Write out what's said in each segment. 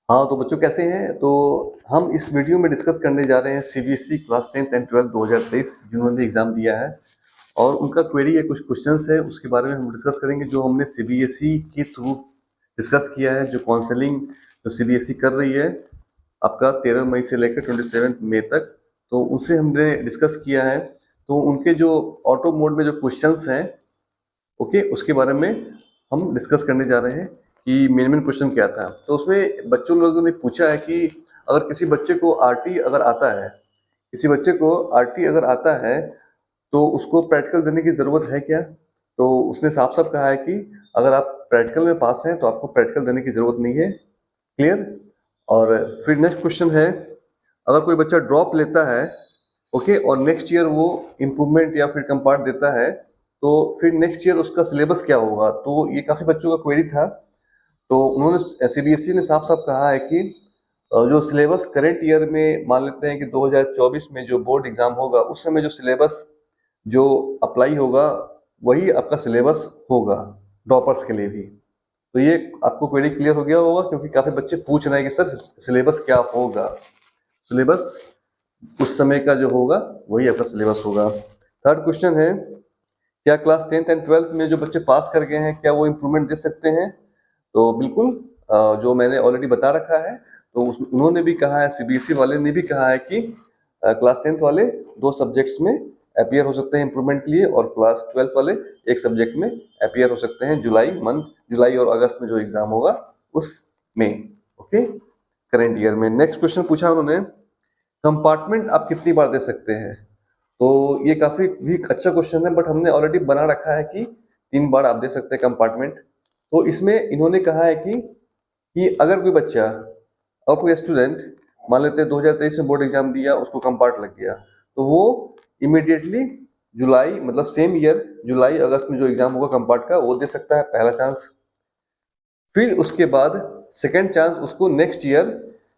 हाँ, तो बच्चों कैसे हैं? तो हम इस वीडियो में डिस्कस करने जा रहे हैं CBSE class 10th and 12th 2023 जिन्होंने एग्ज़ाम दिया है और उनका क्वेरी है, कुछ क्वेश्चंस है, उसके बारे में हम डिस्कस करेंगे जो हमने सीबीएसई के थ्रू डिस्कस किया है। जो काउंसलिंग जो सीबीएसई कर रही है आपका 13 मई से लेकर 27 मई तक, तो उनसे हमने डिस्कस किया है। तो उनके जो ऑटो मोड में जो क्वेश्चंस हैं, ओके, उसके बारे में हम डिस्कस करने जा रहे हैं कि मेन क्वेश्चन क्या था। तो उसमें बच्चों लोगों ने पूछा है कि अगर किसी बच्चे को आरटी अगर आता है, किसी बच्चे को आरटी अगर आता है तो उसको प्रैक्टिकल देने की ज़रूरत है क्या? तो उसने साफ साफ कहा है कि अगर आप प्रैक्टिकल में पास हैं तो आपको प्रैक्टिकल देने की ज़रूरत नहीं है। क्लियर? और फिर नेक्स्ट क्वेश्चन है, अगर कोई बच्चा ड्रॉप लेता है, ओके, और नेक्स्ट ईयर वो इम्प्रूवमेंट या फिर कंपार्ट देता है, तो फिर नेक्स्ट ईयर उसका सिलेबस क्या होगा? तो ये काफ़ी बच्चों का क्वेरी था। तो उन्होंने सीबीएसई ने साफ साफ कहा है कि जो सिलेबस करंट ईयर में मान लेते हैं कि 2024 में जो बोर्ड एग्जाम होगा उस समय जो सिलेबस जो अप्लाई होगा वही आपका सिलेबस होगा ड्रॉपर्स के लिए भी। तो ये आपको क्वेरी क्लियर हो गया होगा, क्योंकि काफ़ी बच्चे पूछ रहे हैं कि सर सिलेबस क्या होगा। सिलेबस उस समय का जो होगा वही आपका सिलेबस होगा। थर्ड क्वेश्चन है, क्या क्लास 10th एंड 12th में जो बच्चे पास कर गए हैं क्या वो इम्प्रूवमेंट दे सकते हैं? तो बिल्कुल, जो मैंने ऑलरेडी बता रखा है, तो उन्होंने भी कहा है, सीबीएसई वाले ने भी कहा है कि क्लास 10th वाले 2 सब्जेक्ट्स में अपीयर हो सकते हैं इम्प्रूवमेंट के लिए, और क्लास 12th वाले एक सब्जेक्ट में अपीयर हो सकते हैं जुलाई और अगस्त में जो एग्जाम होगा उसमें। ओके, करेंट ईयर में। नेक्स्ट क्वेश्चन पूछा उन्होंने, कंपार्टमेंट आप कितनी बार दे सकते हैं? तो ये काफी भी अच्छा क्वेश्चन है, बट हमने ऑलरेडी बना रखा है कि 3 बार आप दे सकते हैं कंपार्टमेंट। तो इसमें इन्होंने कहा है कि अगर कोई बच्चा और कोई स्टूडेंट मान लेते हैं 2023 में बोर्ड एग्जाम दिया, उसको कंपार्ट लग गया, तो वो इमीडिएटली जुलाई मतलब सेम ईयर जुलाई अगस्त में जो एग्जाम होगा कंपार्ट का वो दे सकता है, पहला चांस। फिर उसके बाद सेकेंड चांस उसको नेक्स्ट ईयर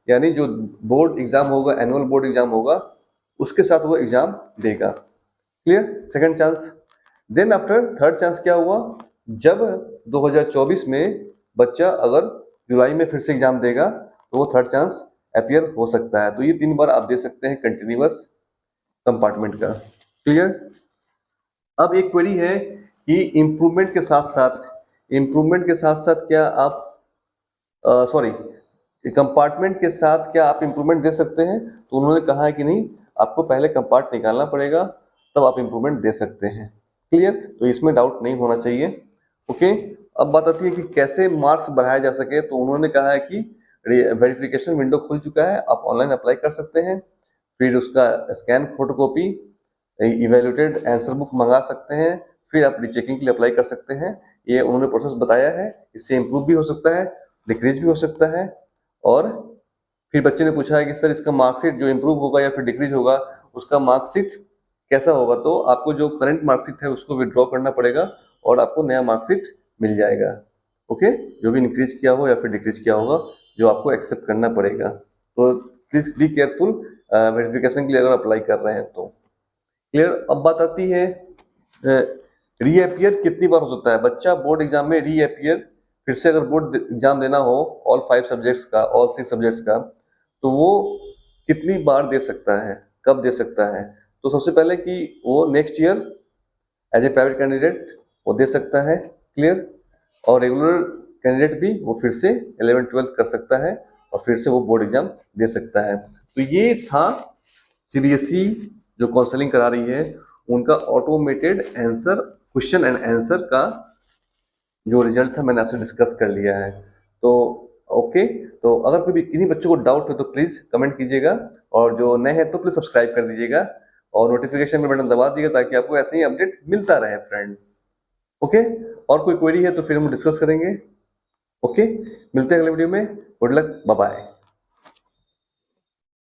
यानी जो बोर्ड एग्जाम होगा, एनुअल बोर्ड एग्जाम होगा, उसके साथ वो एग्जाम देगा। Clear? Second chance. Then after third chance क्या हुआ, जब 2024 में बच्चा अगर जुलाई में फिर से एग्जाम देगा तो वो थर्ड चांस अपीयर हो सकता है। तो ये 3 बार आप दे सकते हैं कंटिन्यूअस कंपार्टमेंट का। क्लियर? अब एक क्वेरी है कि इम्प्रूवमेंट के साथ साथ क्या आप सॉरी कंपार्टमेंट के साथ क्या आप इम्प्रूवमेंट दे सकते हैं? तो उन्होंने कहा है कि नहीं, आपको पहले कंपार्ट निकालना पड़ेगा तब आप इम्प्रूवमेंट दे सकते हैं। क्लियर? तो इसमें डाउट नहीं होना चाहिए। ओके, अब बात आती है कि कैसे मार्क्स बढ़ाया जा सके। तो उन्होंने कहा है कि वेरिफिकेशन विंडो खुल चुका है, आप ऑनलाइन अप्लाई कर सकते हैं। फिर उसका scan photocopy evaluated answer book मंगा सकते हैं, फिर आप रीचेकिंग के लिए अप्लाई कर सकते हैं। ये उन्होंने प्रोसेस बताया है। इससे इम्प्रूव भी हो सकता है, डिक्रीज भी हो सकता है। और फिर बच्चे ने पूछा है कि सर इसका मार्कशीट जो इम्प्रूव होगा या फिर डिक्रीज होगा उसका मार्कशीट कैसा होगा? तो आपको जो करंट मार्कशीट है उसको विड्रॉ करना पड़ेगा और आपको नया मार्कशीट मिल जाएगा। ओके, जो भी इंक्रीज किया हो या फिर डिक्रीज किया होगा जो आपको एक्सेप्ट करना पड़ेगा। तो प्लीज बी केयरफुल वेरिफिकेशन के लिए अगर अप्लाई कर रहे हैं तो। क्लियर? अब बात आती है रीअपियर कितनी बार हो सकता है? बच्चा बोर्ड एग्जाम में रीअपियर फिर से अगर बोर्ड एग्जाम देना हो ऑल 6 सब्जेक्ट्स का, तो वो कितनी बार दे सकता है, कब दे सकता है? तो सबसे पहले कि वो next year as a private candidate वो दे सकता है। क्लियर? और रेगुलर कैंडिडेट भी वो फिर से 11th-12th कर सकता है और फिर से वो बोर्ड एग्जाम दे सकता है। तो ये था सीबीएसई जो काउंसलिंग करा रही है उनका automated answer question and answer का जो रिजल्ट था मैंने आपसे डिस्कस कर लिया है। तो ओके, तो अगर कोई भी किन्हीं बच्चों को डाउट हो तो प्लीज कमेंट कीजिएगा, और जो नए हैं तो प्लीज सब्सक्राइब कर दीजिएगा और नोटिफिकेशन में बटन दबा दीजिएगा ताकि आपको ऐसे ही अपडेट मिलता रहे फ्रेंड। ओके, और कोई क्वेरी है तो फिर हम डिस्कस करेंगे। ओके, मिलते हैं अगले वीडियो में। Good luck, bye bye.